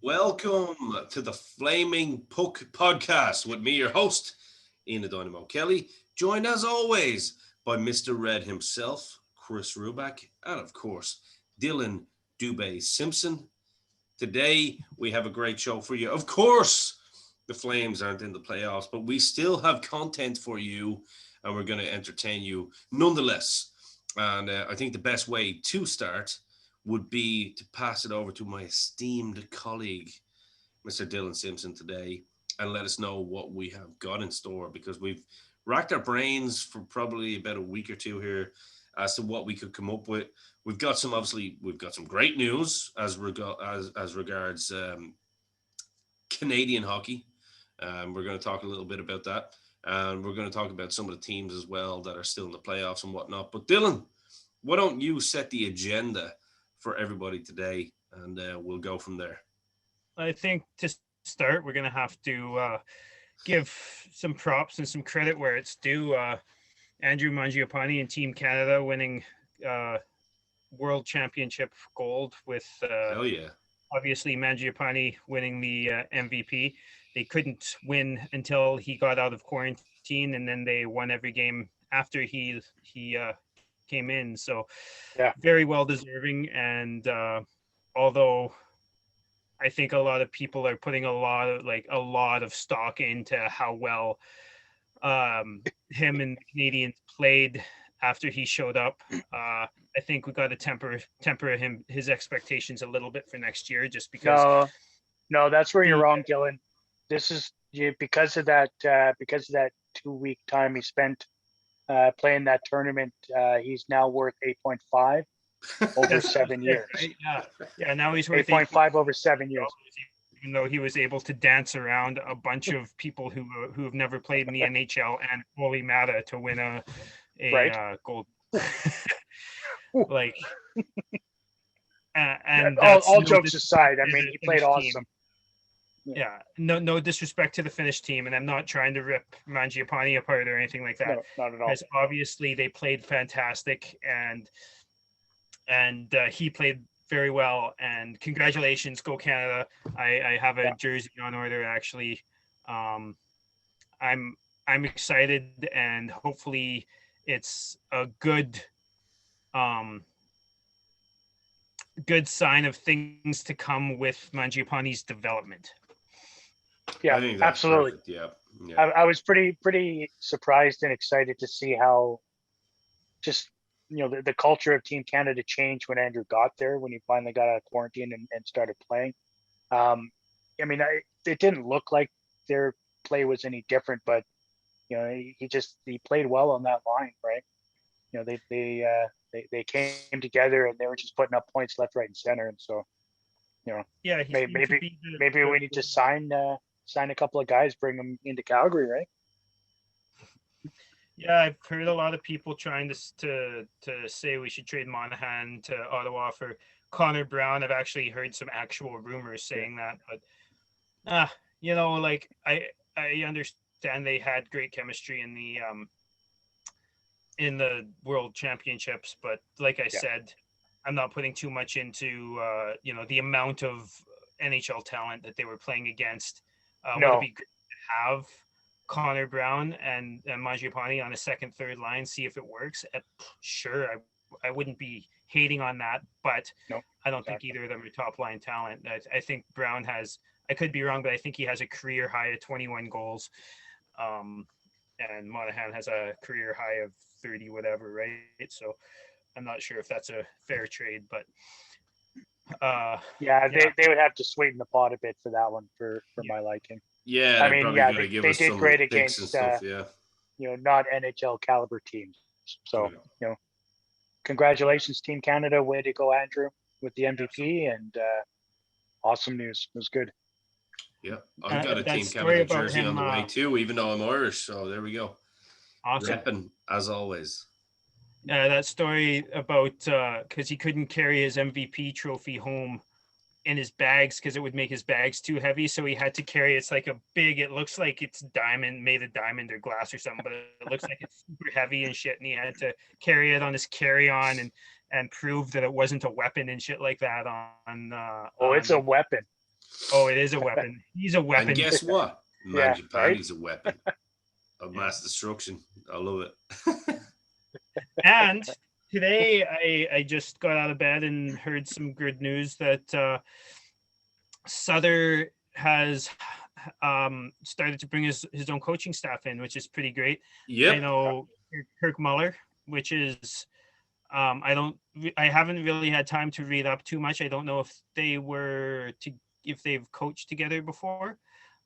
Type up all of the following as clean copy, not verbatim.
Welcome to the Flaming Puck podcast with me, your host, Ian the Dynamo Kelly, joined as always by Mr. Red himself, Chris Ruback, and of course, Dylan Dubé Simpson. Today, we have a great show for you. Of course, the Flames aren't in the playoffs, but we still have content for you, and we're going to entertain you nonetheless. And I think the best way to start would be to pass it over to my esteemed colleague, Mr. Dylan Simpson, today, and let us know what we have got in store because we've racked our brains for probably about a week or two here as to what we could come up with. We've got some great news as regards Canadian hockey. We're going to talk a little bit about that, and we're going to talk about some of the teams as well that are still in the playoffs and whatnot. But Dylan, why don't you set the agenda for everybody today, and we'll go from there. I think to start, we're going to have to give some props and some credit where it's due. Andrew Mangiapane and Team Canada winning World Championship gold with Hell yeah. obviously Mangiapane winning the MVP. They couldn't win until he got out of quarantine, and then they won every game after he came in. So Yeah. very well deserving. And although I think a lot of people are putting a lot of stock into how well him and the Canadians played after he showed up. I think we got to temper his expectations a little bit for next year, just because. No, that's where you're wrong, Dylan. This is because of that 2 week time he spent playing that tournament. He's now worth 8.5 over 7 years. Yeah. Now he's worth 8.5 over 7 years. Even though he was able to dance around a bunch of people who have never played in the NHL and Holy Mata to win a gold. Like, and all jokes aside, I mean, he played awesome. Yeah, no disrespect to the Finnish team, and I'm not trying to rip Mangiapane apart or anything like that. No, not at all. Because obviously they played fantastic, and he played very well. And congratulations, go Canada! I have a jersey on order actually. I'm excited, and hopefully it's a good sign of things to come with Mangiapane's development. Yeah, absolutely. Perfect. Yeah. I was pretty surprised and excited to see how just the culture of Team Canada changed when Andrew got there, when he finally got out of quarantine and started playing. I mean, it didn't look like their play was any different, but he played well on that line, right? They came together and they were just putting up points left, right, and center, and so maybe we need to sign a couple of guys, bring them into Calgary, right? Yeah, I've heard a lot of people trying to say we should trade Monahan to Ottawa for Connor Brown. I've actually heard some actual rumors saying that, but I understand they had great chemistry in the World Championships, but like I said, I'm not putting too much into the amount of NHL talent that they were playing against. Would it be good to have Connor Brown and Mangiapane on a second, third line, see if it works? Sure, I wouldn't be hating on that, but I don't think either of them are top line talent. I think Brown has, I could be wrong, but I think he has a career high of 21 goals. And Monahan has a career high of 30 whatever, right? So I'm not sure if that's a fair trade, but they would have to sweeten the pot a bit for that one for my liking. Yeah, I mean, they did great against stuff, not NHL caliber teams. So congratulations, Team Canada, way to go, Andrew, with the MVP, and awesome news. It was good. Yeah, I've got a Team Canada jersey on the way too, even though I'm Irish. So there we go. Awesome. Repping, as always. That story about because he couldn't carry his MVP trophy home in his bags because it would make his bags too heavy, so he had to carry it's like a big, it looks like it's made of diamond or glass or something, but it looks like it's super heavy and shit, and he had to carry it on his carry-on and prove that it wasn't a weapon and shit like that on it's a weapon. Oh, it is a weapon. He's a And weapon. guess what? Yeah, right? Mangiapane's a weapon of mass destruction. I love it. And today I just got out of bed and heard some good news that Sutter has started to bring his own coaching staff in, which is pretty great. I Yep. know Kirk Muller, which is I haven't really had time to read up too much. I don't know if they've coached together before.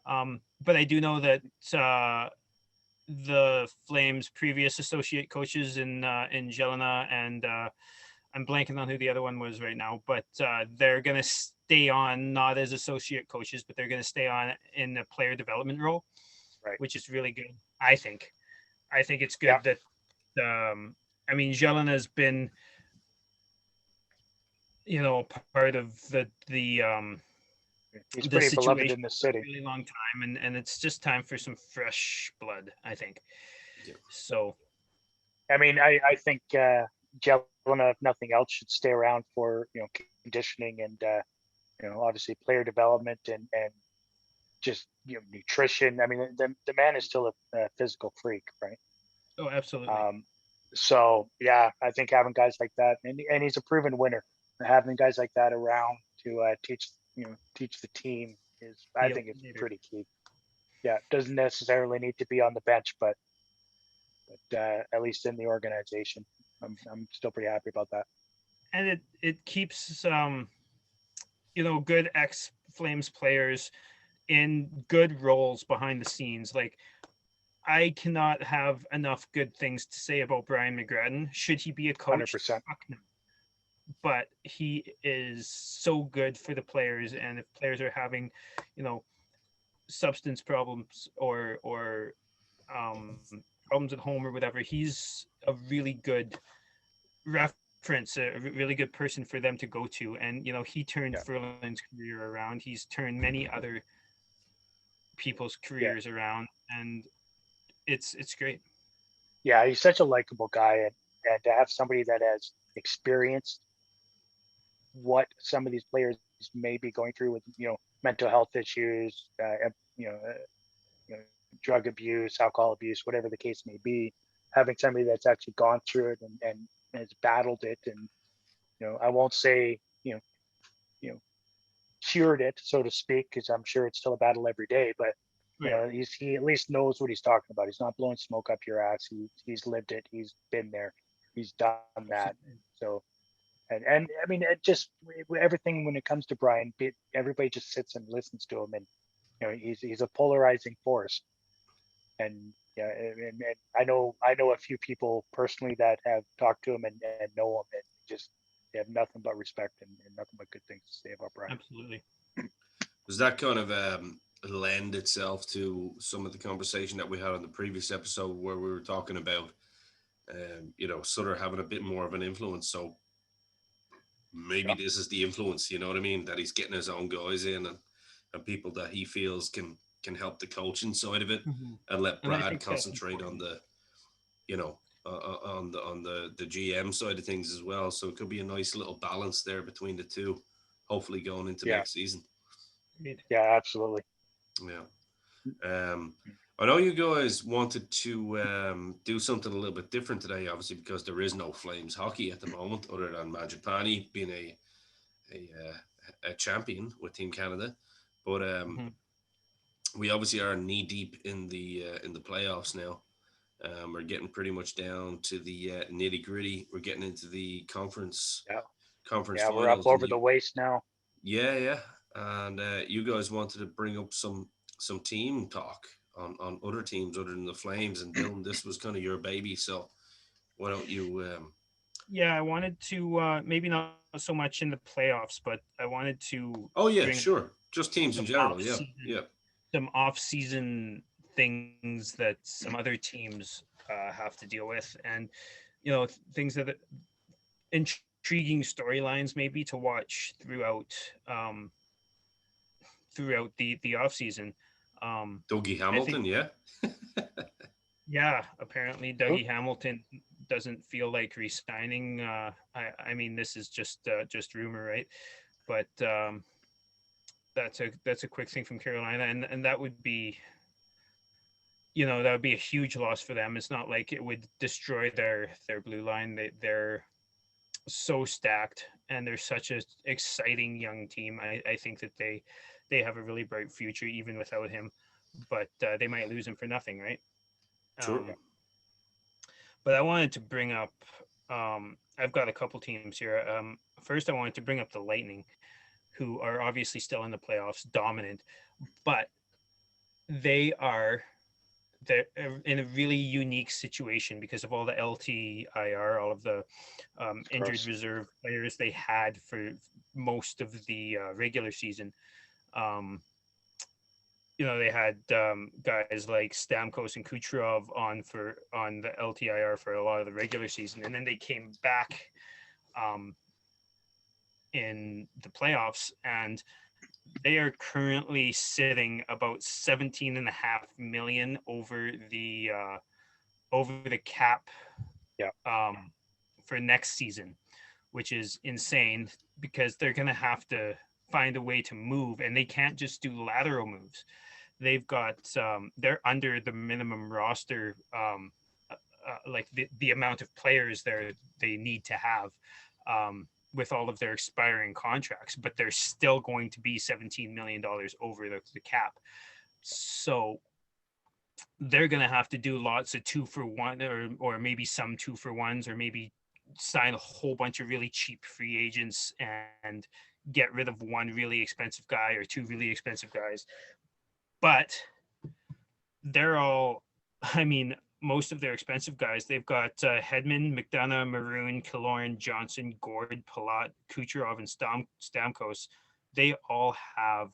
But I do know that the Flames' previous associate coaches in Jelena and I'm blanking on who the other one was right now, but they're going to stay on not as associate coaches, but they're going to stay on in the player development role, Right. which is really good. I think it's good that I mean Jelena has been part of the He's pretty beloved situation in the for city. a really long time, and it's just time for some fresh blood, I think. Yeah. So I mean, I think Jelena, if nothing else, should stay around for conditioning and obviously player development and just nutrition. I mean, the man is still a physical freak, right? oh, absolutely. So yeah, I think having guys like that, and he's a proven winner. Having guys like that around to teach the team is, I think, it's pretty key. Yeah, doesn't necessarily need to be on the bench, but at least in the organization, I'm still pretty happy about that. And it keeps good ex-Flames players in good roles behind the scenes. Like, I cannot have enough good things to say about Brian McGrattan. Should he be a coach? 100%. Fuck no. But he is so good for the players, and if players are having, substance problems or problems at home or whatever, he's a really good reference, a really good person for them to go to. And he turned Furlan's career around. He's turned many other people's careers around, and it's great. Yeah, he's such a likable guy, and to have somebody that has experienced what some of these players may be going through with mental health issues, drug abuse, alcohol abuse, whatever the case may be, having somebody that's actually gone through it and has battled it, and I won't say cured it, so to speak, because I'm sure it's still a battle every day, but he at least knows what he's talking about. He's not blowing smoke up your ass. He's lived it. He's been there. He's done that. So, and I mean, it just everything when it comes to Brian, everybody just sits and listens to him, and he's a polarizing force. And and I know a few people personally that have talked to him and know him, and just they have nothing but respect and nothing but good things to say about Brian. Absolutely. Does that kind of lend itself to some of the conversation that we had on the previous episode where we were talking about, Sutter having a bit more of an influence? So maybe this is the influence, you know what I mean? That he's getting his own guys in and people that he feels can help the coaching side of it, and let Brad concentrate on the, on the GM side of things as well. So it could be a nice little balance there between the two, hopefully going into next season. Yeah, absolutely. Yeah. I know you guys wanted to do something a little bit different today, obviously, because there is no Flames hockey at the moment, other than Mangiapane being a champion with Team Canada. But we obviously are knee deep in the playoffs now. We're getting pretty much down to the nitty gritty. We're getting into the conference. Yeah, finals. We're up over the waist now. Yeah. And you guys wanted to bring up some team talk on other teams other than the Flames, and Dylan, this was kind of your baby, so why don't you I wanted to maybe not so much in the playoffs, but I wanted to sure, just teams in general. Some off-season things that some other teams have to deal with, and things that intriguing storylines maybe to watch throughout the off season. Dougie Hamilton, apparently Dougie Hamilton doesn't feel like re-signing. I mean, this is just rumor, right? But that's a quick thing from Carolina, and that would be, that would be a huge loss for them. It's not like it would destroy their blue line. They're so stacked, and they're such a exciting young team. I think that they have a really bright future even without him, but they might lose him for nothing, right? True. But I wanted to bring up, I've got a couple teams here. First, I wanted to bring up the Lightning, who are obviously still in the playoffs, dominant, but they're in a really unique situation because of all the LTIR, all of the injured reserve players they had for most of the regular season. They had guys like Stamkos and Kucherov on the LTIR for a lot of the regular season, and then they came back in the playoffs, and they are currently sitting about 17.5 million over the cap for next season, which is insane because they're going to have to find a way to move, and they can't just do lateral moves. They've got they're under the minimum roster, like the amount of players they need to have with all of their expiring contracts, but they're still going to be $17 million over the cap. So they're going to have to do lots of 2-for-1 or maybe some 2-for-1s, or maybe sign a whole bunch of really cheap free agents and get rid of one really expensive guy or two really expensive guys. But they're all, most of their expensive guys, they've got Hedman, McDonough, Maroon, Killorn, Johnson, Gord, Palat, Kucherov, and Stamkos. They all have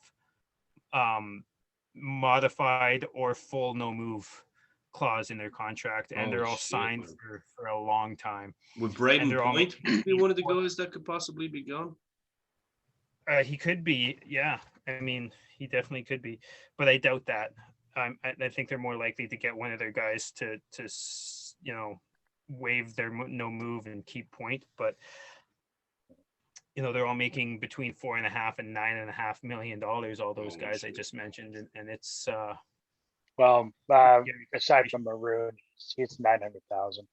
modified or full no move clause in their contract, and they're all signed for a long time. Would Braden Point be one of the guys that could possibly be gone? He could be, yeah. He definitely could be, but I doubt that. I think they're more likely to get one of their guys to waive their no move and keep Point. But they're all making between $4.5 and $9.5 million. All those guys I just mentioned, and it's aside from Maroon, it's 900,000.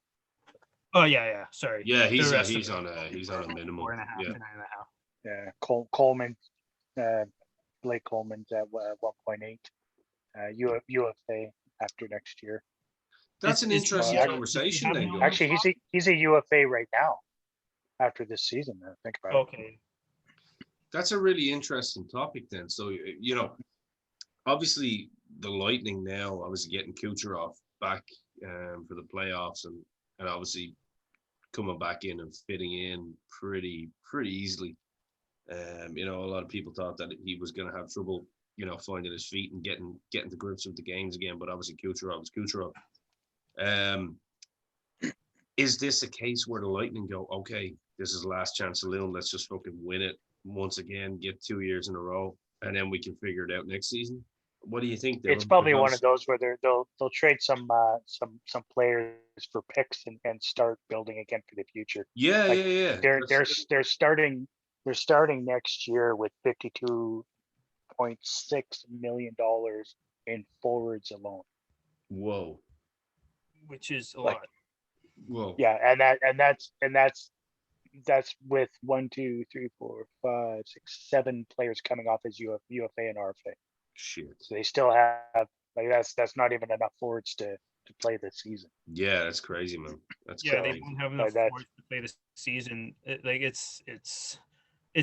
Oh yeah. Sorry. Yeah, he's on a minimum. 4.5 to 9.5. Yeah, Coleman, Blake Coleman's at 1.8. UFA after next year. That's an interesting conversation. Then, actually, he's a UFA right now after this season. I think about it. Okay. That's a really interesting topic then. So, obviously the Lightning now obviously getting Kucherov back for the playoffs and obviously coming back in and fitting in pretty easily. A lot of people thought that he was going to have trouble, finding his feet and getting to grips with the games again. But obviously Kucherov is Kucherov. Is this a case where the Lightning go, okay, this is the last chance saloon, let's just fucking win it once again, get 2 years in a row, and then we can figure it out next season? What do you think? It's probably one of those where they'll trade some players for picks and start building again for the future. Yeah. They're starting next year with $52.6 million in forwards alone. Whoa. Which is a lot. Whoa. Yeah, and that's with 1, 2, 3, 4, 5, 6, 7 players coming off as UFA and RFA. Shit. So they still have that's not even enough forwards to play this season. Yeah, that's crazy, man. That's crazy. They don't have enough forwards to play this season. It's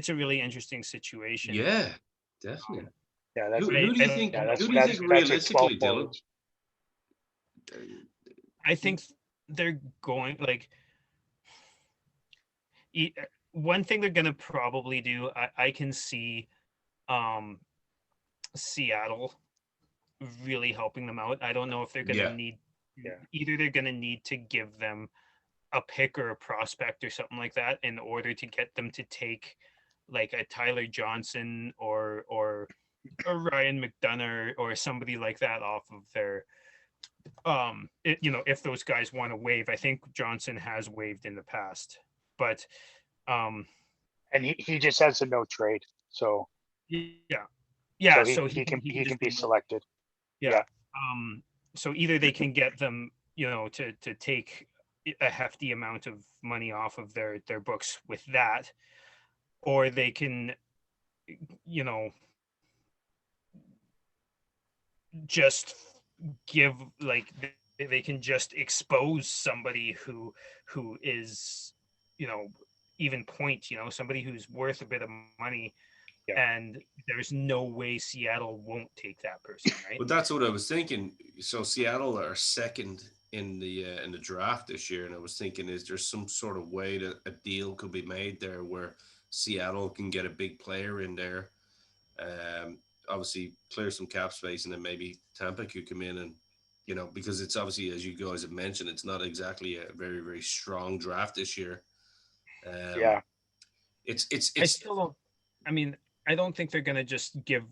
a really interesting situation. Yeah, definitely. Yeah, that's who do you think? Who do you think realistically, Dylan? I think they're going one thing they're going to probably do. I can see Seattle really helping them out. I don't know if they're going to need either. They're going to need to give them a pick or a prospect or something like that in order to get them to take like a Tyler Johnson or Ryan McDonough or somebody like that off of their if those guys want to waive. I think Johnson has waived in the past, but and he just has a no trade. So yeah, Yeah, So so he can just be selected. yeah. So either they can get them, to take a hefty amount of money off of their books with that, or they can, you know, just give like they can just expose somebody who is, even point, somebody who's worth a bit of money, Yeah. and there's no way Seattle won't take that person, right? But that's what I was thinking. So Seattle are second in the draft this year, and I was thinking, is there some sort of way that a deal could be made there where Seattle can get a big player in there, obviously clear some cap space, and then maybe Tampa could come in and, because it's obviously, as you guys have mentioned, it's not exactly a very very strong draft this year. Um, Yeah. I it's still don't. I mean, I don't think they're gonna just give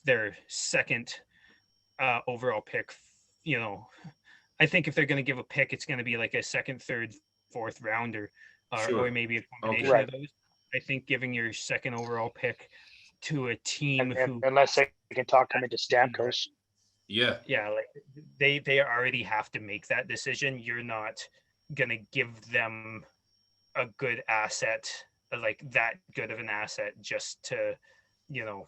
their second overall pick. You know, I think if they're gonna give a pick, it's gonna be like a second, third, fourth rounder, or sure. maybe a combination Okay. Right. of those. I think giving your second overall pick to a team And who, unless they can talk him into Stamkos. Yeah. yeah, like they already have to make that decision. You're not gonna give them a good asset, like that good of an asset, just to, you know,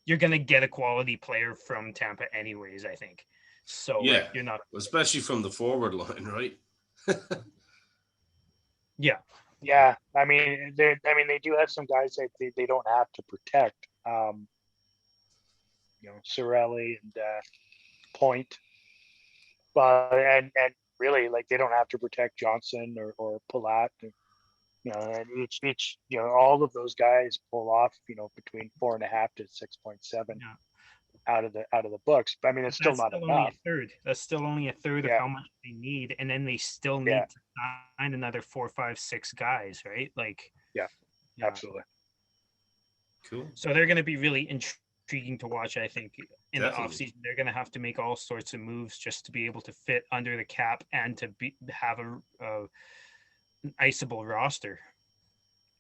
you're gonna get a quality player from Tampa anyways, I think. So Yeah. like you're not. Especially from the forward line, right? Yeah. Yeah. I mean, they do have some guys that they don't have to protect. Cirelli and Point, but and really, like, they don't have to protect Johnson or Palat. And each all of those guys pull off between 4.5 to 6.7 Yeah. out of the books. But I mean, it's still That's not still only a enough. third. That's still only a third of Yeah. how much they need, and then they still Yeah. need to sign another 4, 5, 6 guys, right? Like, Yeah. yeah. Absolutely. Cool. So they're going to be really intriguing to watch, I think, in Definitely. the offseason. They're going to have to make all sorts of moves just to be able to fit under the cap and to have an iceable roster.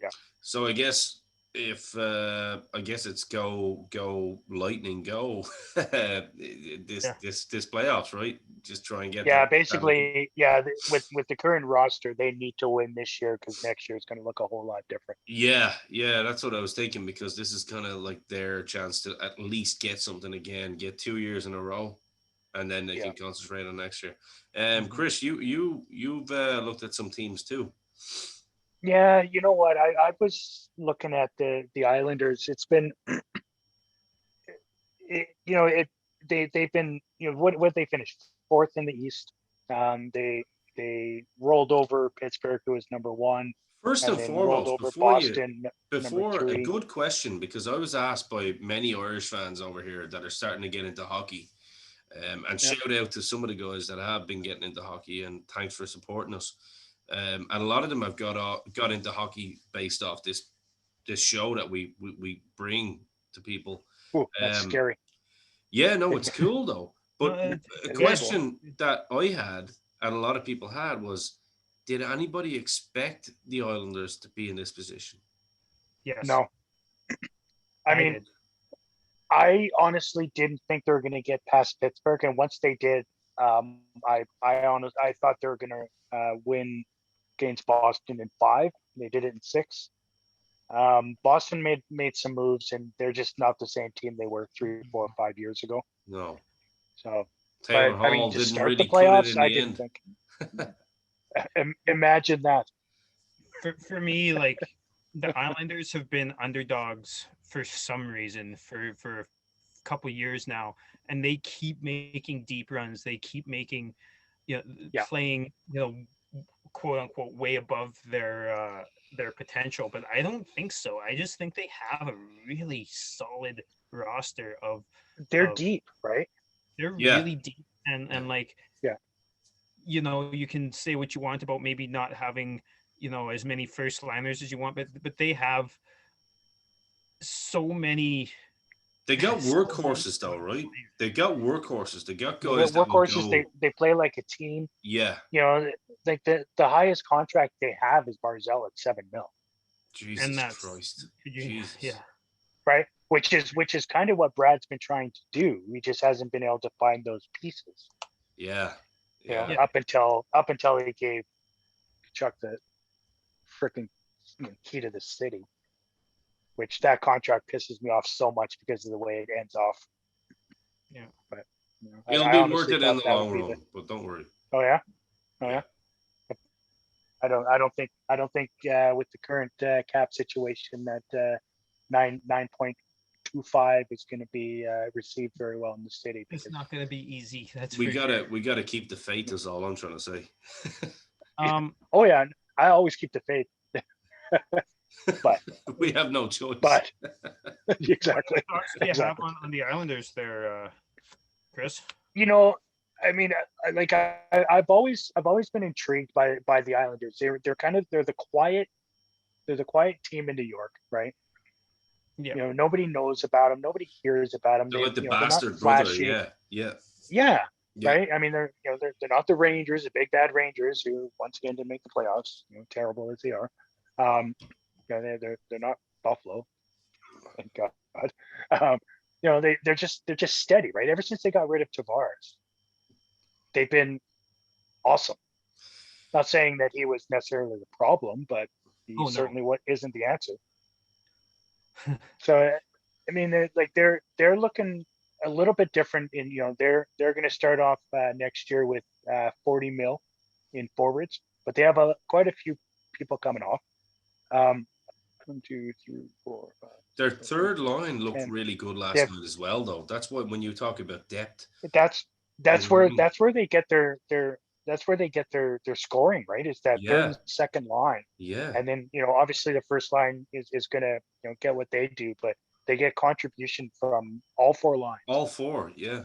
Yeah. So I guess if I guess it's go lightning go this Yeah. this playoffs, right? Just try and get Yeah. that. Basically, yeah. With the current roster, they need to win this year because next year is going to look a whole lot different. Yeah, that's what I was thinking, because this is kind of like their chance to at least get something again, get 2 years in a row, and then they Yeah. can concentrate on next year. Mhm. Chris, you've looked at some teams too. Yeah, you know what? I was looking at the Islanders. It's been, they've been, what they finished fourth in the East. They rolled over Pittsburgh, who was number one, First and and then rolled foremost, over Boston, number before a three. good question, because I was asked by many Irish fans over here that are starting to get into hockey, and Yeah. shout out to some of the guys that have been getting into hockey, and thanks for supporting us. And a lot of them have got into hockey based off this show that we bring to people. Ooh, that's Um, scary. yeah, no, it's cool though. But a It is. question that I had and a lot of people had was, did anybody expect the Islanders to be in this position? Yes. No. I mean, did. I honestly didn't think they were going to get past Pittsburgh, and once they did, I thought they were going to win against Boston in 5. They did it in 6. Boston made some moves, and they're just not the same team they were 3, 4, 5 years ago. No. So, Taylor but I mean, Hall to didn't start the really cut it playoffs, in I the didn't end. think. Imagine that. For me, like, the Islanders have been underdogs for some reason for a couple years now, and they keep making deep runs. They keep making, Yeah. playing, quote unquote, way above their potential. But I don't think so. I just think they have a really solid roster of. They're deep, right? They're Yeah. really deep, and like, Yeah. You can say what you want about maybe not having, as many first liners as you want, but they have so many. They got so many workhorses though, right? They got workhorses. They got The guys that will workhorses, go. they play like a team. Yeah. Like the highest contract they have is Barzell at $7 million. Jesus And that's Christ. yeah. Jesus. Right? which is kind of what Brad's been trying to do. He just hasn't been able to find those pieces. Yeah. You know, up until he gave Chuck the freaking key to the city, which that contract pisses me off so much because of the way it ends off. Yeah, but it'll be worth it in the long run. But don't worry. Oh yeah. I don't think with the current cap situation that 9.25 is going to be received very well in the city. It's not going to be easy. We gotta keep the faith. Is all I'm trying to say. Oh yeah, I always keep the faith. But we have no choice. But exactly. What thoughts do you have on the Islanders there, Chris? You know, I mean, I've always been intrigued by the Islanders. They're the quiet team in New York, right? Yeah. You know, nobody knows about them. Nobody hears about them. They're like the bastard brother. Yeah. Right. I mean, they're not the Rangers, the big bad Rangers, who once again didn't make the playoffs. You know, terrible as they are. You know, they're not Buffalo. Thank God. You know, they're just steady, right? Ever since they got rid of Tavares, they've been awesome. Not saying that he was necessarily the problem, but he certainly what isn't the answer. So, I mean, they're looking a little bit different. In they're going to start off next year with 40 mil in forwards, but they have quite a few people coming off. 1, 2, 3, 4, 5. Their third line looked really good last night as well, though. That's what when you talk about depth. That's where they get their scoring, right? Is that third and second line. Yeah. And then, obviously the first line is gonna, get what they do, but they get contribution from all four lines. All four, yeah.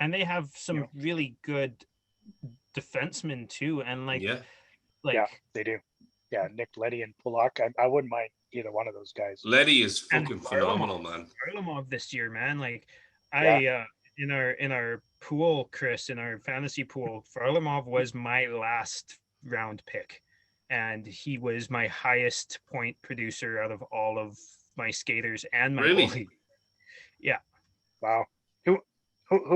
And they have some really good defensemen too. And they do. Yeah, Nick Leddy and Pulak. I wouldn't mind either one of those guys. Leddy is fucking phenomenal, man. Varlamov this year, man. In our pool, Chris, in our fantasy pool, Varlamov was my last round pick, and he was my highest point producer out of all of my skaters and my goalie. Yeah. Wow. Who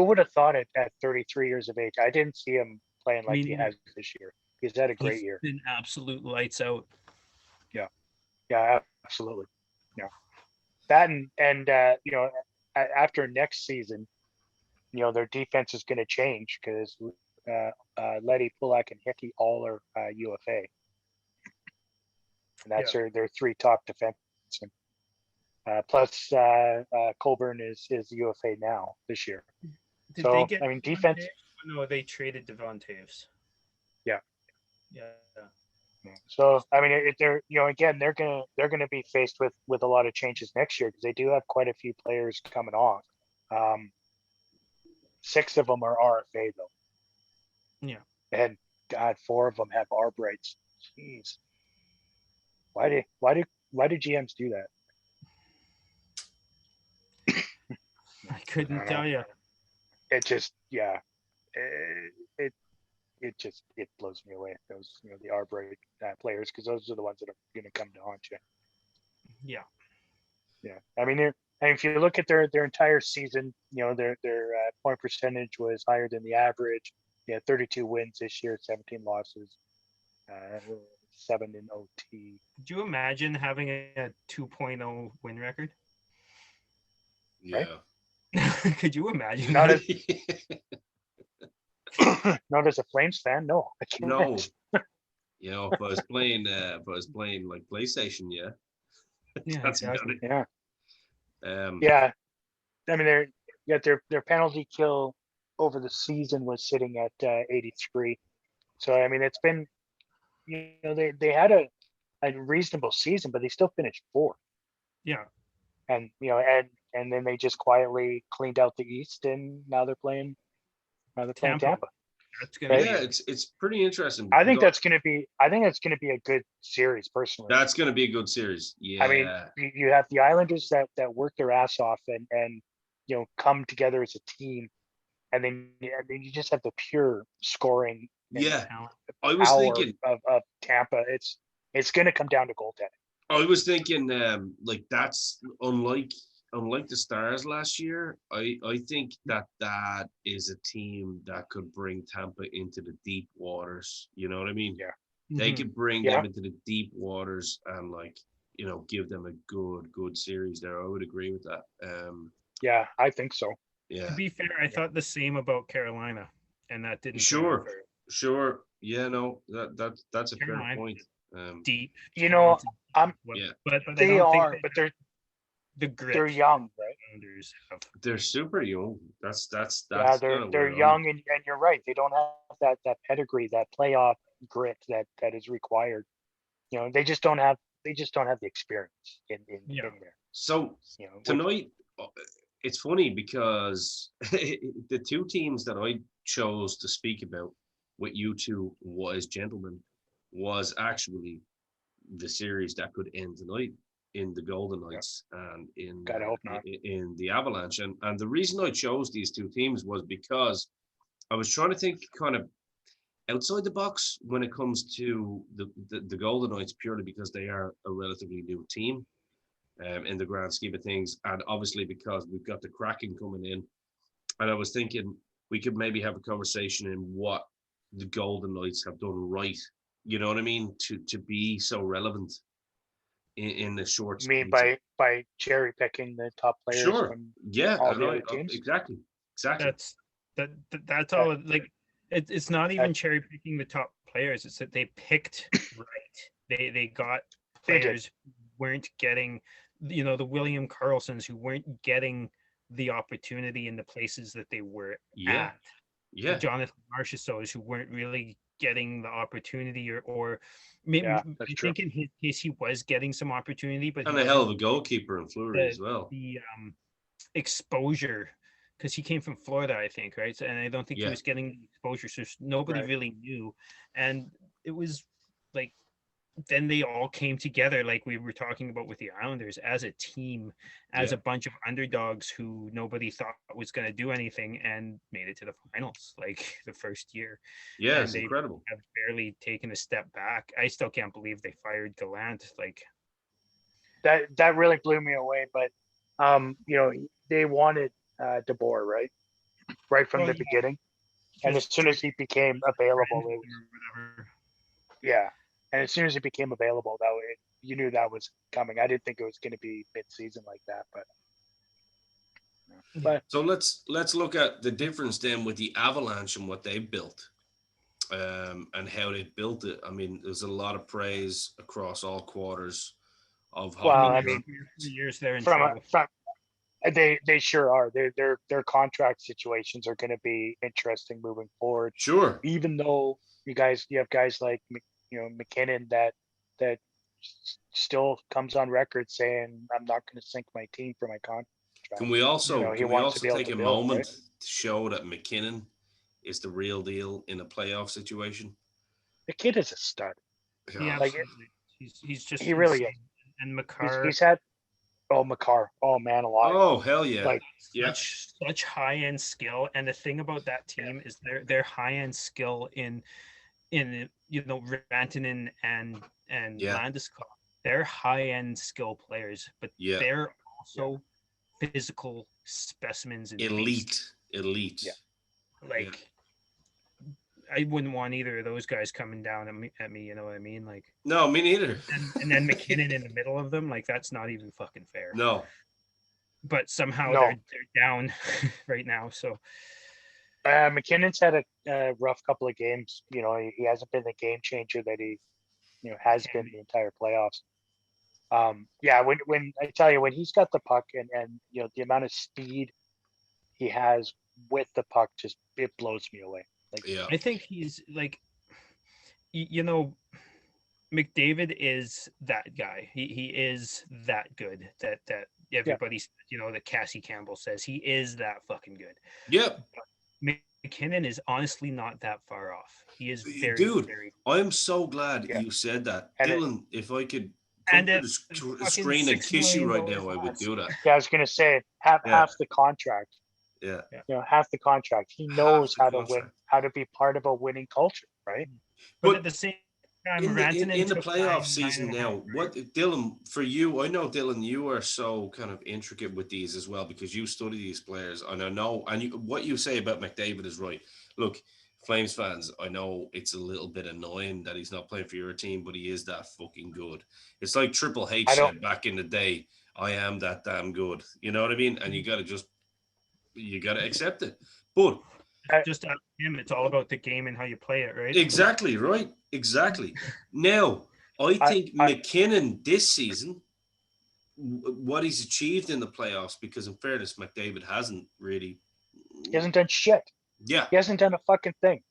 would have thought it at 33 years of age? I didn't see him playing like he has this year. He's had a great year. Been absolute lights out. Yeah, absolutely. Yeah. That and after next season, their defense is going to change because Leddy, Pulak, and Hickey all are UFA. And that's their three top defensemen. Plus Colburn is UFA now this year. Did they get defense. No, they traded Devon Toews. Yeah. So they're they're gonna be faced with a lot of changes next year because they do have quite a few players coming off. 6 of them are RFA though. Yeah. And God, 4 of them have ARB rights. Jeez. Why do GMs do that? I couldn't tell you. It just it blows me away. Those the ARB right players, because those are the ones that are going to come to haunt you. Yeah. I mean, if you look at their entire season, their point percentage was higher than the average. They had 32 wins this year, 17 losses, 7 in OT. Could you imagine having a 2.0 win record? Yeah. Right? Could you imagine? Not as a Flames fan, no. I can't. No. If I was playing like PlayStation, yeah. That's exactly. Yeah. Yeah. I mean, their penalty kill over the season was sitting at 83. So I mean, it's been, they had a reasonable season, but they still finished 4th. Yeah. And and then they just quietly cleaned out the East, and now they're playing Tampa. That's gonna it's pretty interesting. I think that's gonna be a good series, personally. That's gonna be a good series. Yeah. I mean, you have the Islanders that work their ass off and come together as a team, and then you just have the pure scoring. I was thinking of Tampa. It's gonna come down to goaltending. I was thinking that's unlike unlike the Stars last year, I think that is a team that could bring Tampa into the deep waters. You know what I mean? Yeah. They Mhm. could bring Yeah. them into the deep waters and give them a good series there. I would agree with that. Yeah, I think so. To Yeah, be fair, I thought the same about Carolina, and that didn't turn out sure, very sure. Yeah, no, that's a fair Carolina point. deep, You know, talented. I'm Yeah, But I they don't think are, they but have the they're grit young, right? Islanders have. they're super young. That's Yeah, kind of they're where I'm. young, and you're right. They don't have that pedigree, that playoff grit that is required. They just don't have the experience Yeah. in there. So Which tonight, it's funny because the two teams that I chose to speak about with you two wise gentlemen was actually the series that could end tonight in the Golden yeah, Knights and gotta hope not. in the Avalanche. And the reason I chose these two teams was because I was trying to think kind of outside the box when it comes to the Golden Knights, purely because they are a relatively new team in the grand scheme of things, and obviously because we've got the Kraken coming in. And I was thinking we could maybe have a conversation in what the Golden Knights have done right. You know what I mean? To be so relevant in the short You mean space of by cherry picking the top players sure, from yeah, all and the other teams? exactly, That's that's That, all. Like it's not that even cherry picking the top players. It's that they picked right. They got they did. players who weren't getting, the William Carlsons who weren't getting the opportunity in the places that they were yeah, at. The yeah, Jonathan Marchessaults who weren't really getting the opportunity, or Yeah, that's I true. think in his case he was getting some opportunity, but he and a hell wasn't of a goalkeeper in Fleury the as well. the exposure because he came from Florida, I think, right? So, and I don't think he Yeah, was getting the exposure, so nobody Right. really knew. And it was like then they all came together, like we were talking about with the Islanders, as a team, as yeah, a bunch of underdogs who nobody thought was going to do anything, and made it to the finals like the first year, yeah. and It's they incredible. have barely taken a step back. I still can't believe they fired Gallant. Like, That really blew me away. But they wanted DeBoer, right from well, the yeah, beginning. And as because soon as he became available, friends with it them was or whatever. yeah. And as soon as he became available, you knew that was coming. I didn't think it was going to be mid-season like that, but Yeah. but So let's look at the difference then with the Avalanche and what they built, and how they built it. I mean, there's a lot of praise across all quarters of I well, mean, hockey. I after mean, 3 years, they're in from trouble. they sure are. Their contract situations are going to be interesting moving forward. Sure. Even though you have guys like McKinnon that still comes on record saying I'm not going to sink my team for my contract. Can we also He can we wants to also be able take to a build, moment right? to show that McKinnon is the real deal in a playoff situation? The kid is a stud. He Yeah. Like absolutely, he's just he really is. insane. And He's Makar, he's had Makar. Oh man, alive! Oh hell yeah. Like Yeah. such high end skill. And the thing about that team is their high end skill in Rantanen and Yeah. Landeskog. They're high end skill players, but Yeah. they're also physical specimens and beasts. Elite. yeah, Yeah. Like I wouldn't want either of those guys coming down at me. You know what I mean? Like, No, me neither. and then McKinnon in the middle of them. Like, that's not even fucking fair. No. But somehow no. they're down right now. So McKinnon's had a rough couple of games. He hasn't been the game changer that he has can been be. the entire playoffs. Yeah, when I tell you when he's got the puck and the amount of speed he has with the puck, just it blows me away. Like Yeah. I think he's like, McDavid is that guy. He is that good. That yeah, everybody's that Cassie Campbell says he is that fucking good. Yep. McKinnon is honestly not that far off. He is very, Dude, very. I'm so glad yeah, you said that. and Dylan, if I could come And to at the fucking screen and $6 kiss you million right now, I would less. do that. yeah. I was gonna say half Yeah. the contract. Yeah. Half the contract. He Half knows the how to win, contract. how to be part of a winning culture, right? But But at the same in the Rantanen in the took playoff nine season and a now, half, what Dylan for you? I know Dylan, you are so kind of intricate with these as well because you study these players, and I know, and what you say about McDavid is right. Look, Flames fans, I know it's a little bit annoying that he's not playing for your team, but he is that fucking good. It's like Triple H I don't. said back in the day, "I am that damn good." You know what I mean? And you gotta accept it. But I, just out of him, it's all about the game and how you play it, right? exactly right, exactly. Now, I I, think I, McKinnon this season, what he's achieved in the playoffs, because in fairness, McDavid hasn't really. he hasn't done shit. Yeah. He hasn't done a fucking thing.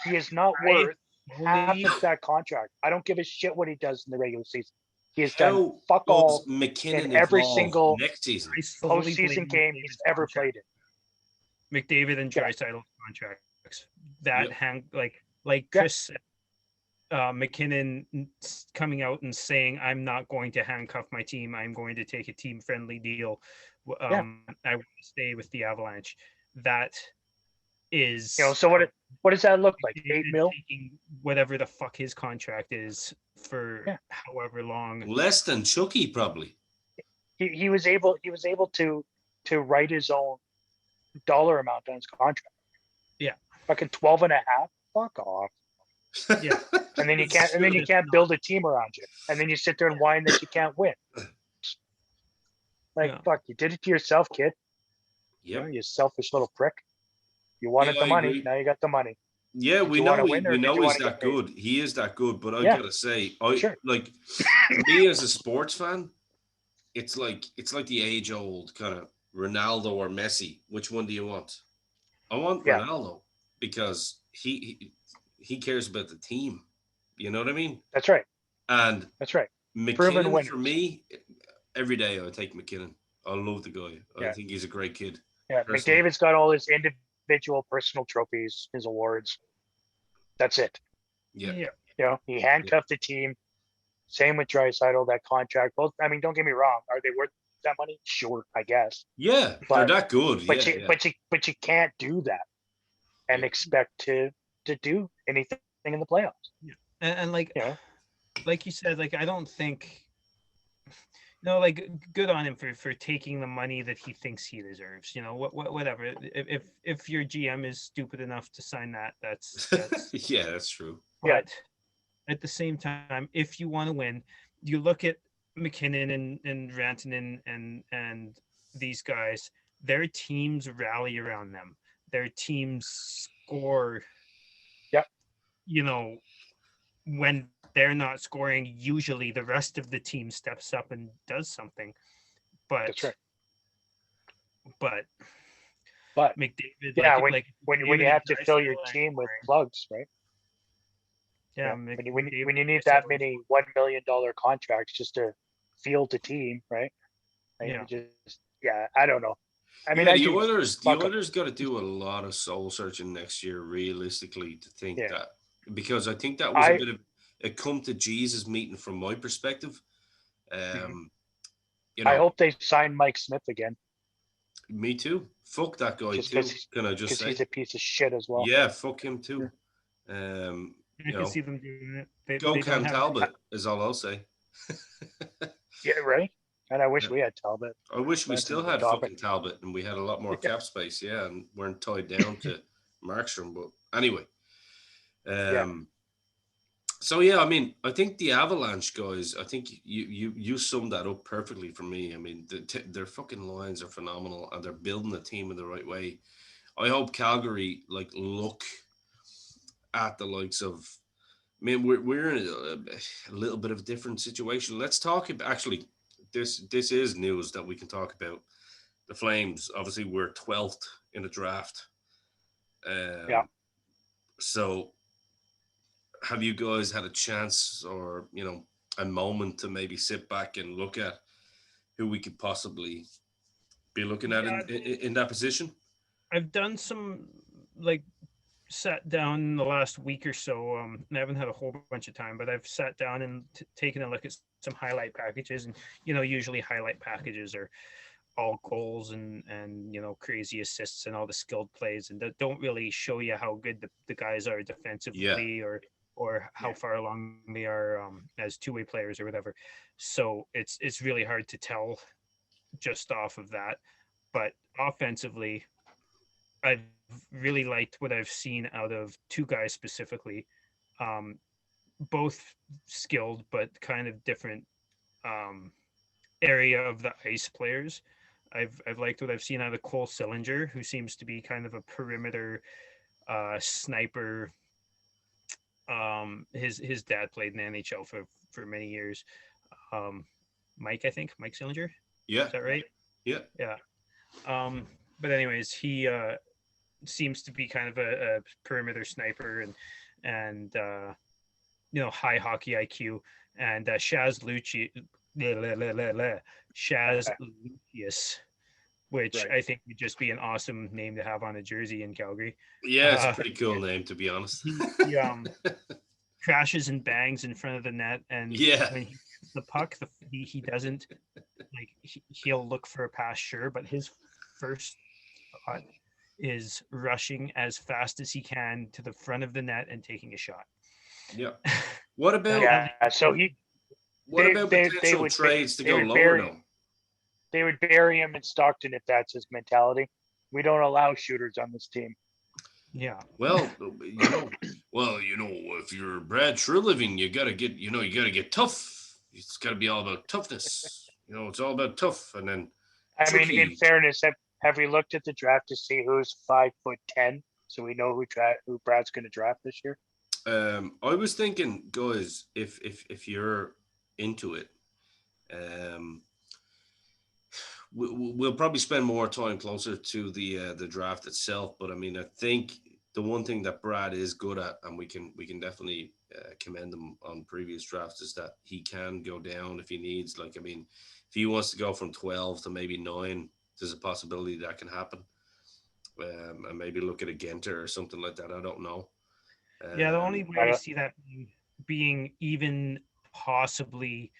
He is not I worth half fully- of that contract. I don't give a shit what he does in the regular season. He has done How fuck does all McKinnon in every evolve single next season? I solely blame postseason game he's McDavid's ever contract. played in. McDavid and Yeah. Draisaitl contracts. That Yep. like Yeah. Chris said, McKinnon coming out and saying, "I'm not going to handcuff my team. I'm going to take a team-friendly deal. Yeah. I want to stay with the Avalanche." That is, You know, so what does that look like? McDavid 8 mil? taking whatever the fuck his contract is for Yeah. however long. Less than Chucky, probably. He was able to write his own dollar amount on his contract. Yeah. Fucking 12 and a half. Fuck off. Yeah. And then you It's can't and then true. you can't build a team around you. And then you sit there and whine that you can't win. Like Yeah. fuck, you did it to yourself, kid. You know, Yep. you selfish little prick. You wanted Yeah, the I money, agree. now you got the money. Yeah, Did we you know wanna win or we did know you he's wanna get that paid? good. He is that good, but I Yeah. gotta say, Sure. like me as a sports fan, it's like the age old kind of Ronaldo or Messi. Which one do you want? I want Yeah. Ronaldo because he cares about the team. You know what I mean? That's right. And That's right. Proven McKinnon winners. for me, every day I would take McKinnon. I love the guy. I Yeah. think he's a great kid. Yeah. Personally. McDavid's got all his individual personal trophies, his awards. That's it. Yeah. Yeah. You know, he handcuffed the team. Same with Draisaitl, that contract. Both, I mean, don't get me wrong. Are they worth that money? Sure, I guess. Yeah, But- they're that good. But yeah, you yeah. but you can't do that and Yeah. expect to do anything in the playoffs. And like, You know? like you said, like I don't think, no, like good on him for taking the money that he thinks he deserves. You know, whatever. If your GM is stupid enough to sign that, that's Yeah, that's true. Yeah. But at the same time, if you want to win, you look at McKinnon and Rantanen and these guys. Their teams rally around them. Their teams score. Yep. You know, when they're not scoring, usually the rest of the team steps up and does something. But That's right. But But McDavid, yeah, like when McDavid you have to and fill your Draisaitl team with aren't plugs, right? Yeah, When you need that many $1 million contracts just to field a team, right? Like, Yeah. I don't know. I mean, yeah, I the do Oilers fuck 'em. got to do a lot of soul searching next year, realistically, to think Yeah. that, because I think that was a I- bit of a come to Jesus meeting from my perspective. You know, I hope they sign Mike Smith again me too. Fuck that guy Just too. 'cause Can I just because say? he's a piece of shit as well. Yeah, fuck him too. I You can know, see them doing it. They go don't Cam have Talbot is all I'll say. Yeah, right. And I wish Yeah. we had Talbot. I wish we That's still another had topic. fucking Talbot and we had a lot more Yeah. cap space, yeah, and weren't tied down to Markstrom. But anyway, so yeah, I mean, I think the Avalanche guys, I think you summed that up perfectly for me. I mean, their fucking lines are phenomenal, and they're building the team in the right way. I hope Calgary look at the likes of. I mean, we're in a little bit of a different situation. Let's talk about actually. This is news that we can talk about. The Flames, obviously, we're 12th in the draft. Yeah. So, have you guys had a chance, or a moment to maybe sit back and look at who we could possibly be looking at in that position? I've done some sat down in the last week or so. I haven't had a whole bunch of time, but I've sat down and taken a look at some highlight packages, and usually highlight packages are all goals and crazy assists and all the skilled plays, and that don't really show you how good the guys are defensively or or how far along they are as two-way players or whatever. So it's really hard to tell just off of that. But offensively, I've really liked what I've seen out of two guys specifically, um, both skilled but kind of different um, area of the ice players. I've liked what I've seen out of Cole Sillinger, who seems to be kind of a perimeter sniper. His dad played in the NHL for many years. Um, Mike, I think Mike Sillinger. Yeah. Is that right? Yeah. Yeah. But anyways, he seems to be kind of a perimeter sniper and high hockey IQ. And Shaz Lucius, which Right. I think would just be an awesome name to have on a jersey in Calgary. Yeah, it's a pretty cool name, to be honest. He crashes and bangs in front of the net, and Yeah. when he gets the puck, he doesn't like he'll look for a pass, sure, but his first thought is rushing as fast as he can to the front of the net and taking a shot. Yeah. What about So potential trades to go lower though? They would bury him in Stockton if that's his mentality. We don't allow shooters on this team. Yeah. Well, if you're Brad Treliving, you gotta get tough. It's gotta be all about toughness. It's all about tough. And then I mean, in fairness, have we looked at the draft to see who's 5'10", so we know who Brad's going to draft this year? I was thinking, guys, if you're into it, we'll probably spend more time closer to the draft itself. But I mean, I think the one thing that Brad is good at, and we can definitely commend him on previous drafts, is that he can go down if he needs. Like, I mean, if he wants to go from 12 to maybe 9, there's a possibility that can happen. And maybe look at a Genter or something like that. I don't know. Yeah, the only way I see that being even possibly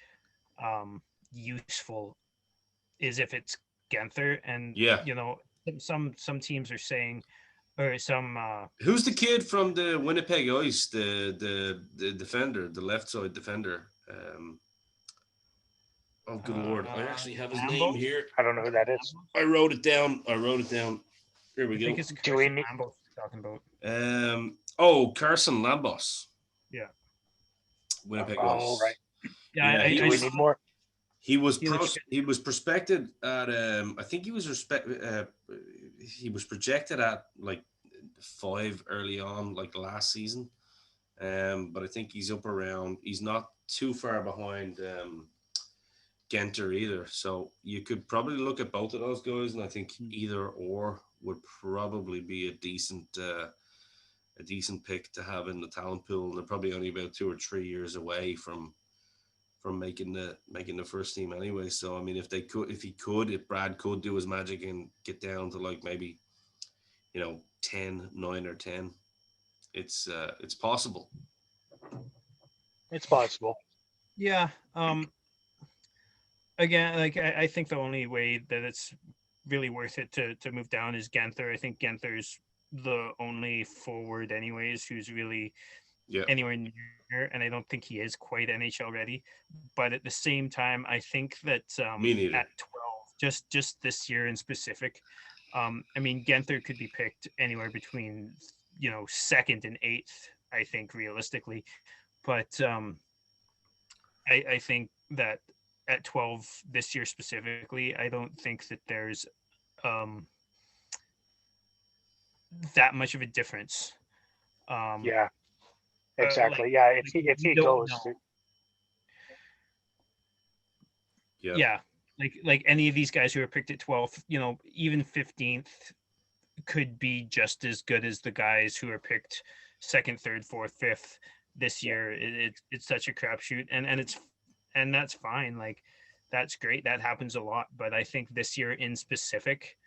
useful is if it's Genther, and some teams are saying, or some. Who's the kid from the Winnipeg Ice? The defender, the left side defender. Oh, good Lord! I actually have his name here. I don't know who that is. I wrote it down. Here we go. I think it's Carson Lambos talking about. Carson Lambos. Yeah. Winnipeg Ice. Right. Yeah. Do we need more? He was prospected at I think he was projected at like 5 early on, like last season. But I think he's not too far behind Genter either. So you could probably look at both of those guys, and I think either or would probably be a decent pick to have in the talent pool. They're probably only about 2 or 3 years away from making the first team anyway. So I mean, if Brad could do his magic and get down to like maybe 10, 9 or 10, it's possible. It's possible. Yeah. Again, like I think the only way that it's really worth it to move down is Genther. I think Genther's the only forward anyways who's really anywhere near, and I don't think he is quite NHL ready. But at the same time, I think that at 12, just this year in specific, I mean, Genther could be picked anywhere between 2nd and 8th, I think, realistically. But I think that at 12 this year specifically, I don't think that there's that much of a difference. Yeah, exactly. If he goes, like any of these guys who are picked at 12th, even 15th could be just as good as the guys who are picked 2nd, 3rd, 4th, 5th this year. It's such a crapshoot, and that's fine. Like, that's great. That happens a lot. But I think this year in specific,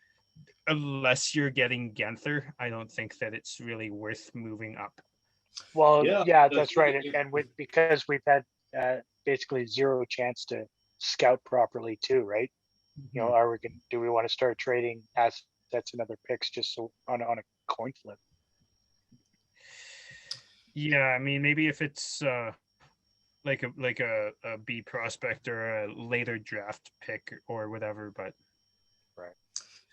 unless you're getting Genther, I don't think that it's really worth moving up. Well, yeah, that's right. And because we've had basically zero chance to scout properly too, right? Mm-hmm. Do we want to start trading assets and other picks just so on a coin flip? Yeah, I mean, maybe if it's like a B prospect or a later draft pick or whatever, but Right.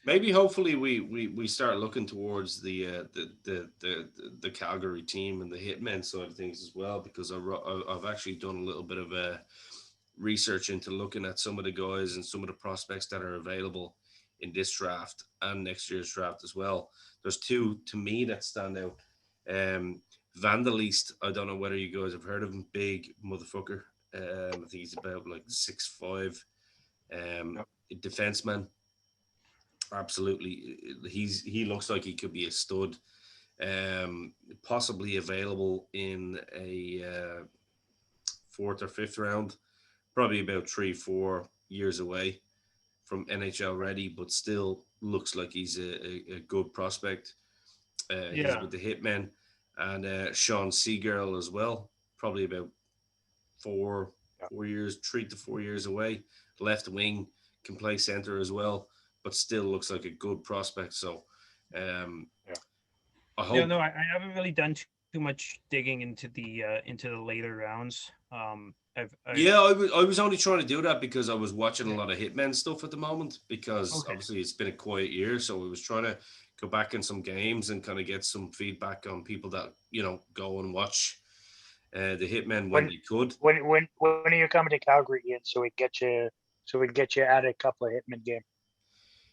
Maybe hopefully we start looking towards the Calgary team and the Hitmen side of things as well, because I've actually done a little bit of research into looking at some of the guys and some of the prospects that are available in this draft and next year's draft as well. There's two to me that stand out. Um, Vandalist, I don't know whether you guys have heard of him. Big motherfucker. I think he's about like 6'5". Yep. Defenseman. Absolutely, he looks like he could be a stud. Possibly available in a fourth or fifth round. Probably about 3-4 years away from NHL ready, but still looks like he's a good prospect. He's yeah, with the Hitmen, and Sean Seagirl as well. Probably about four Yep. 4 years, 3 to 4 years away. Left wing, can play center as well, but still looks like a good prospect. So, um, Yeah. I yeah. hope. No, I haven't really done too much digging into the later rounds. I've Yeah, I was only trying to do that because I was watching a yeah, lot of Hitman stuff at the moment, because okay. obviously it's been a quiet year, so I was trying to go back in some games and kind of get some feedback on people that go and watch the Hitmen when When they could. when are you coming to Calgary, Ian? So we can get you at a couple of Hitman games.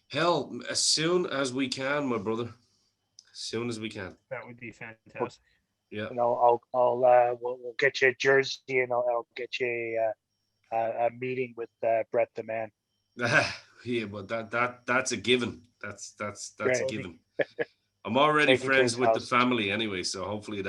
Hell, as soon as we can, my brother. As soon as we can. That would be fantastic. Yeah. And we'll get you a jersey, and I'll get you a meeting with Brett the man. Yeah, but that's a given. That's a Right. Totally. given. I'm already Take him to friends his with the house. family anyway, so hopefully Yeah.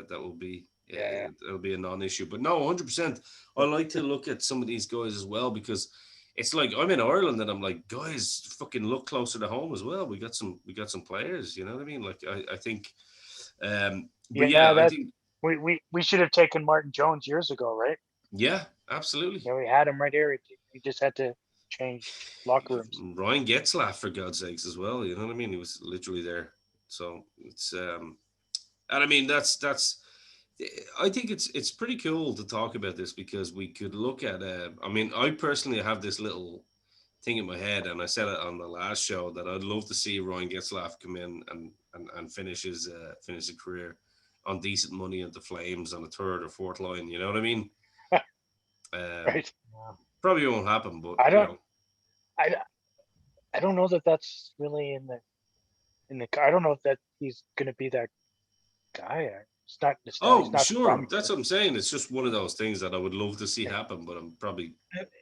that'll be a non-issue. But no, 100%. I like to look at some of these guys as well, because it's like I'm in Ireland and I'm like, guys, fucking look closer to home as well. We got some players. You know what I mean? Like I think, but Yeah, yeah, I that think we should have taken Martin Jones years ago, right? yeah, absolutely. Yeah, we had him right here. He just had to change locker rooms. Ryan Getzlaff, for God's sakes, as well. You know what I mean? He was literally there. So it's and I mean that's I think it's pretty cool to talk about this, because we could look at I mean, I personally have this little thing in my head, and I said it on the last show, that I'd love to see Ryan Getzlaff come in and finish his career on decent money at the Flames on the third or fourth line. You know what I mean? Um, Right. Yeah. Probably won't happen, but I don't I, I don't know that that's really in the I don't know if that he's gonna be that guy. It's not he's Oh, not sure. from That's here. what I'm saying. It's just one of those things that I would love to see Yeah. happen, but I'm probably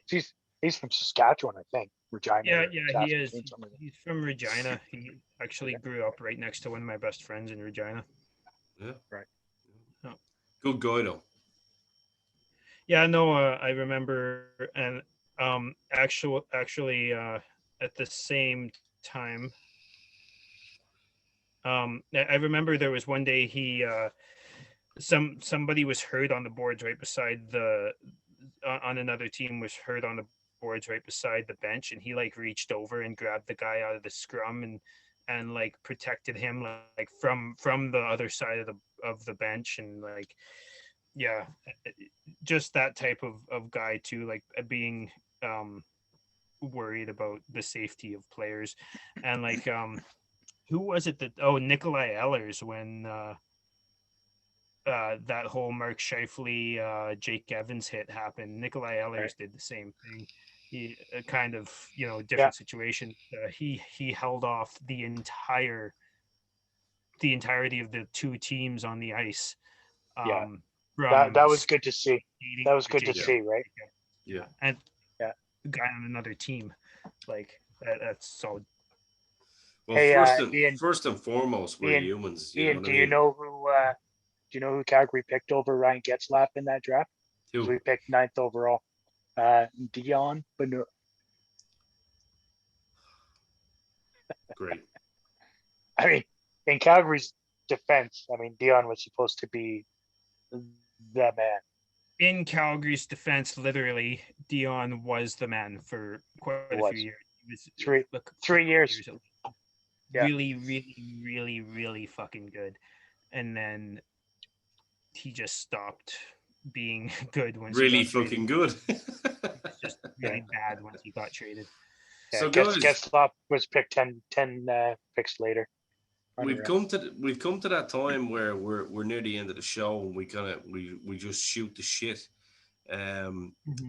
He's from Saskatchewan, I think. Regina Yeah, or yeah, he is. Saskatoon, something like He's from Regina. He actually that. grew up right next to one of my best friends in Regina. yeah. Right. Oh. Good guy though. Yeah, no, I remember, and actually, at the same time, I remember there was one day he somebody was hurt on the boards right beside the on another team was hurt on the boards right beside the bench, and he like reached over and grabbed the guy out of the scrum and like protected him like from the other side of the bench, and like yeah, just that type of guy too, like being worried about the safety of players. And like who was it that Nikolai Ehlers, when that whole Mark Scheifele, Jake Evans hit happened. Nikolai Right. Ehlers did the same thing. He kind of Yeah. different situation. He held off the entirety of the two teams on the ice, Yeah. from That was good to see. skating That was to good to Jake Yeah. see, right? Yeah. and Yeah. the guy on another team, like that's so. Well, Hey, Ian, first and foremost, we're Ian, humans. You know Ian, what I mean? do you know who Calgary picked over Ryan Getzlaff in that draft? Because Who? we picked ninth overall. Dion Benoit. Great. I mean, in Calgary's defense, I mean, Dion was supposed to be the man. In Calgary's defense, literally, Dion was the man for quite It a few was years. He was three look, 3 years. years Yeah. really, really, really, really fucking good. And then he just stopped being good once Really he got traded. fucking good. It's just really bad once he got traded. Yeah, So guys, Getzlaf was picked 10 picks later. we've come to that time where we're near the end of the show, and we just shoot the shit.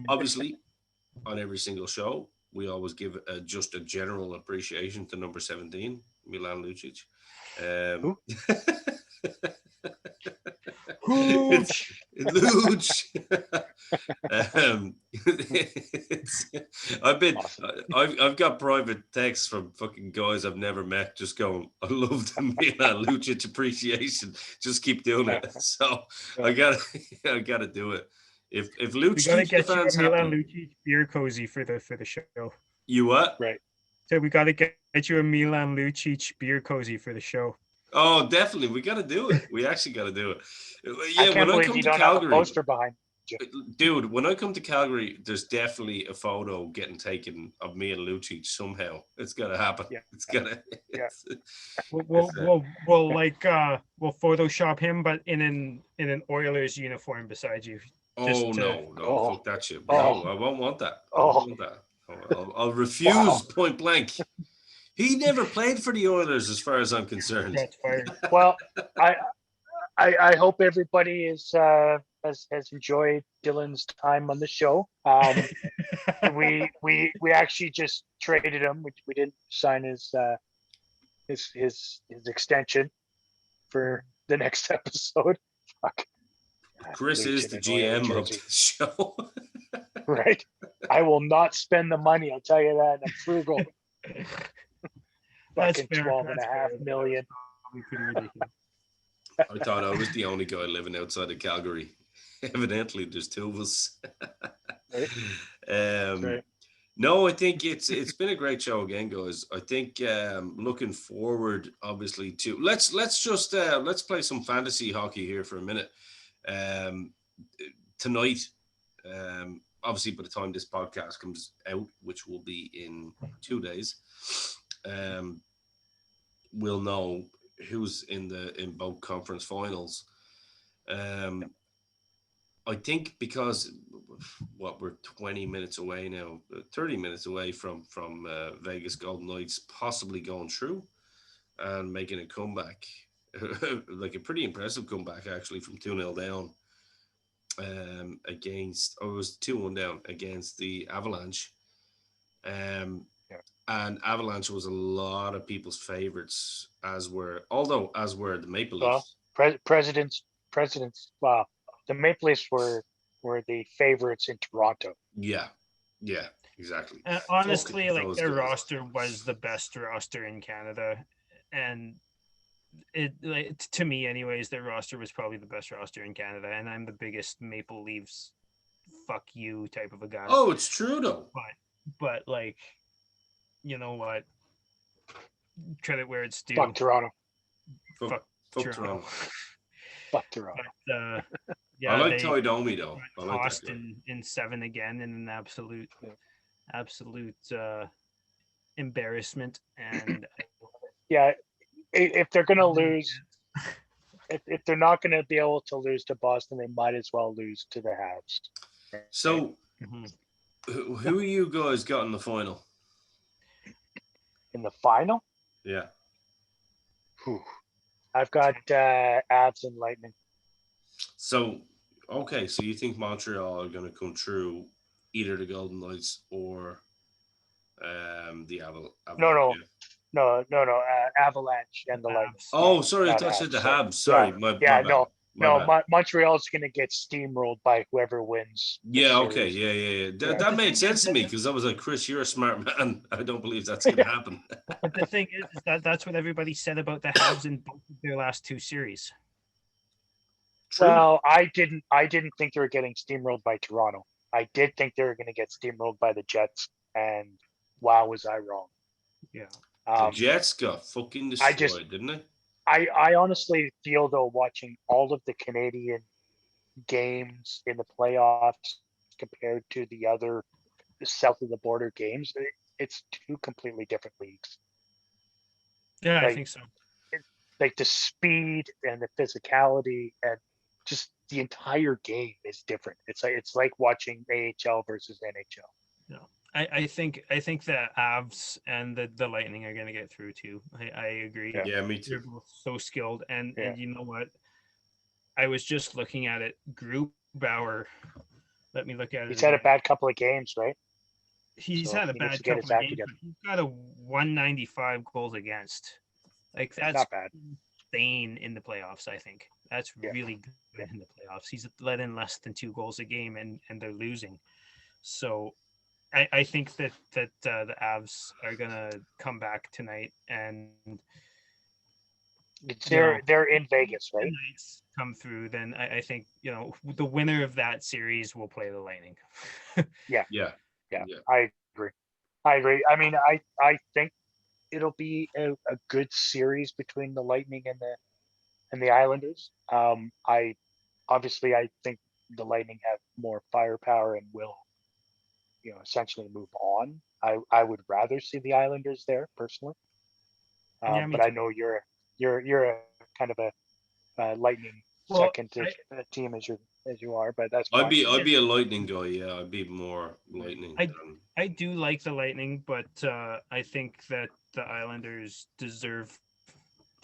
Obviously, on every single show, we always give just a general appreciation to number 17, Milan Lucic. Who? It's Luch. I've got private texts from fucking guys I've never met just going, I love the Milan Lucic appreciation. Just keep doing it. So I gotta do it. If Luch We gotta keeps the get you a fans Milan happy, Lucic beer cozy for the show. you what? Right. So we gotta get you a Milan Lucic beer cozy for the show. Oh, definitely. We got to do it. We actually got to do it. I Yeah, can't when I believe come you to don't have a Calgary, poster behind you. dude, when I come to Calgary, there's definitely a photo getting taken of me and Lucic somehow. It's got to happen. Yeah. It's got to. Yeah. We'll Photoshop him, but in an Oilers uniform beside you. Oh, to- no, fuck that shit. Oh. No, I won't want that. I Oh. won't want that. I'll refuse Wow. point blank. He never played for the Oilers, as far as I'm concerned. That's fired. Well, I hope everybody has enjoyed Dylan's time on the show. We actually just traded him. We didn't sign his extension for the next episode. Fuck. Chris Lucic is the in an Oilers GM of jersey. the show. Right. I will not spend the money. I'll tell you that. I'm frugal. That's Fucking fair. 12.5 million. Probably pretty ridiculous. I thought I was the only guy living outside of Calgary. Evidently, there's two of us. Right. Right. No, I think it's been a great show again, guys. I think looking forward, obviously, to let's play some fantasy hockey here for a minute. Tonight, obviously, by the time this podcast comes out, which will be in 2 days, we'll know who's in both conference finals. I think because we're 20 minutes away now, 30 minutes away from Vegas Golden Knights possibly going through and making a comeback, like a pretty impressive comeback actually, from 2-0 down against, it was 2-1 down against the Avalanche. And Avalanche was a lot of people's favorites, as were the Maple Leafs. Well, presidents. Wow, the Maple Leafs were the favorites in Toronto. Yeah, exactly. And honestly, Fucking their guys. roster was the best roster in Canada, and to me, anyways, their roster was probably the best roster in Canada. And I'm the biggest Maple Leafs fuck you type of a guy. Oh, it's true though. But you know what? Credit where it's due. Fuck Toronto. Fuck Toronto. Fuck Toronto. But, I like Ty Domi though. I like Tossed that guy. in 7 again in an absolute embarrassment. And Yeah, if they're gonna lose, if they're not gonna be able to lose to Boston, they might as well lose to the Habs. So, who you guys got in the final? In the final, Yeah. I've got Abs and Lightning. So, okay, so you think Montreal are going to come through either the Golden Knights or the Avalanche? No. Avalanche and the Lightning. Oh, sorry, I Not thought you said the Habs, Habs. Sorry, my bad. My bad. Montreal's going to get steamrolled by whoever wins. Yeah, okay, yeah. That made sense to me, because I was like, Chris, you're a smart man. I don't believe that's going to happen. But the thing is that that's what everybody said about the Habs in both of their last 2 series. True. Well, I didn't think they were getting steamrolled by Toronto. I did think they were going to get steamrolled by the Jets, and wow, was I wrong. Yeah. The Jets got fucking destroyed, didn't they? I honestly feel, though, watching all of the Canadian games in the playoffs compared to the other south of the border games, it's 2 completely different leagues. Yeah, I think so. Like the speed and the physicality and just the entire game is different. It's like watching AHL versus NHL. No, I think the Avs and the Lightning are going to get through too. I agree. Yeah, me They're too. both so skilled, and Yeah. you know what? I was just looking at it. Grubauer. Let me look at it. He's had a bad couple of games, right? He's So had a he needs bad to get his couple of act games, together. but he's got a 195 goals against. Like that's Not bad. insane in the playoffs. I think that's Yeah. really good Yeah. in the playoffs. He's let in less than 2 goals a game, and they're losing. So I think that the Avs are gonna come back tonight, and They're in Vegas, the right? Knights come through. Then I think the winner of that series will play the Lightning. Yeah. Yeah. Yeah. Yeah. I agree. I mean, I think it'll be a good series between the Lightning and the Islanders. I think the Lightning have more firepower and will, essentially move on. I would rather see the Islanders there personally. Yeah, me But I too. know you're a kind of a Lightning Well, second team as you are, but that's I'd fine. be a Lightning guy. Yeah, I'd be more Lightning I than. I do like the Lightning, but I think that the Islanders deserve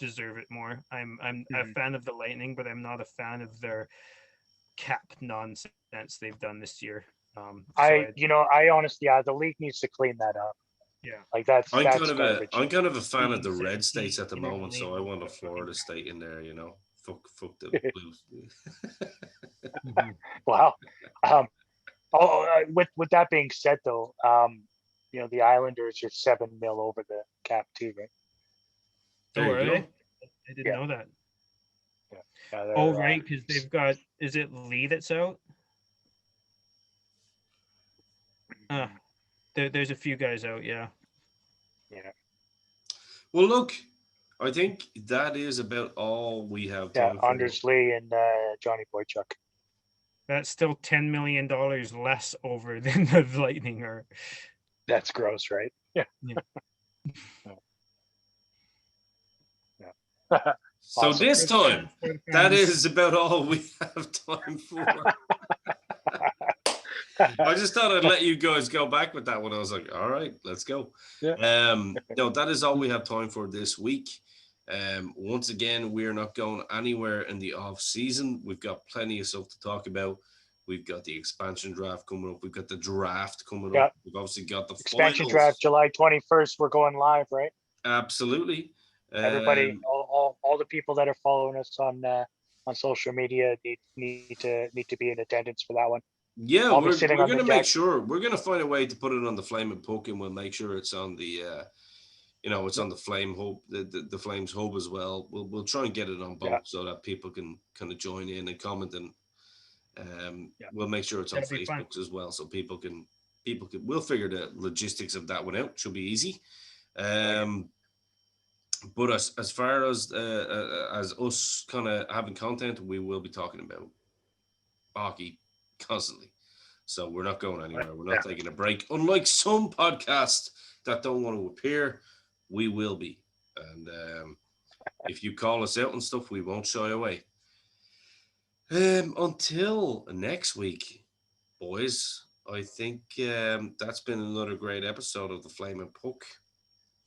it more. I'm a Mhm. fan of the Lightning, but I'm not a fan of their cap nonsense they've done this year. I honestly, the league needs to clean that up. Yeah, Like that's garbage. I'm kind of a fan of being the red states 17 at the in a moment, so I Dynamo, want a but fucking Florida state in there. Fuck the Blues. Mhm. Wow. Um, with that being said, though, the Islanders are 7 mil over the cap too, right? Oh, There are you they? go. I didn't Yeah. know that. Yeah. Yeah, Oh, they're right, because they've got. Is it Lee that's out? Uh, there's a few guys out. Yeah. yeah. Well, look, I think that is about all we have Yeah, time for. Anders Lee and Johnny Boychuk. That's still $10 million less over than the Lightning are. That's gross, right? Yeah. Yeah. Yeah. So Awesome. this time, Sport that fans. is about all we have time for. I just thought I'd let you guys go back with that one. I was like, all right, let's go. Yeah. No, that is all we have time for this week. Once again, we're not going anywhere in the off season. We've got plenty of stuff to talk about. We've got the expansion draft coming up. We've got the draft coming Yeah. up. We've obviously got the Expansion finals. draft, July 21st. We're going live, right? Absolutely. Everybody, all the people that are following us on social media need to be in attendance for that one. Yeah, I'll be we're sitting on gonna the make deck. sure we're gonna find a way to put it on the Flaming Puck, and we'll make sure it's on the it's on the Flame Hub, the Flames Hub as well. We'll try and get it on both so that people can kind of join in and comment, and we'll make sure it's on That'd be fun. Facebook as well, so people can we'll figure the logistics of that one out. Should be easy. But as far as us kind of having content, we will be talking about hockey constantly. So we're not going anywhere. We're not taking a break. Unlike some podcasts that don't want to appear, we will be. And if you call us out and stuff, we won't shy away. Until next week, boys, I think that's been another great episode of the Flaming Puck,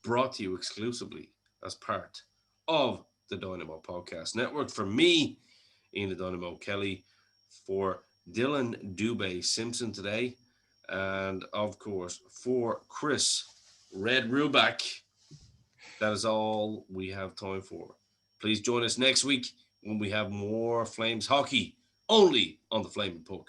brought to you exclusively as part of the Dynamo Podcast Network. For me, Ian the Dynamo Kelly, for Dylan Dubé Simpson today, and of course for Chris Red Ruback. That is all we have time for. Please join us next week when we have more Flames hockey only on the Flaming Puck.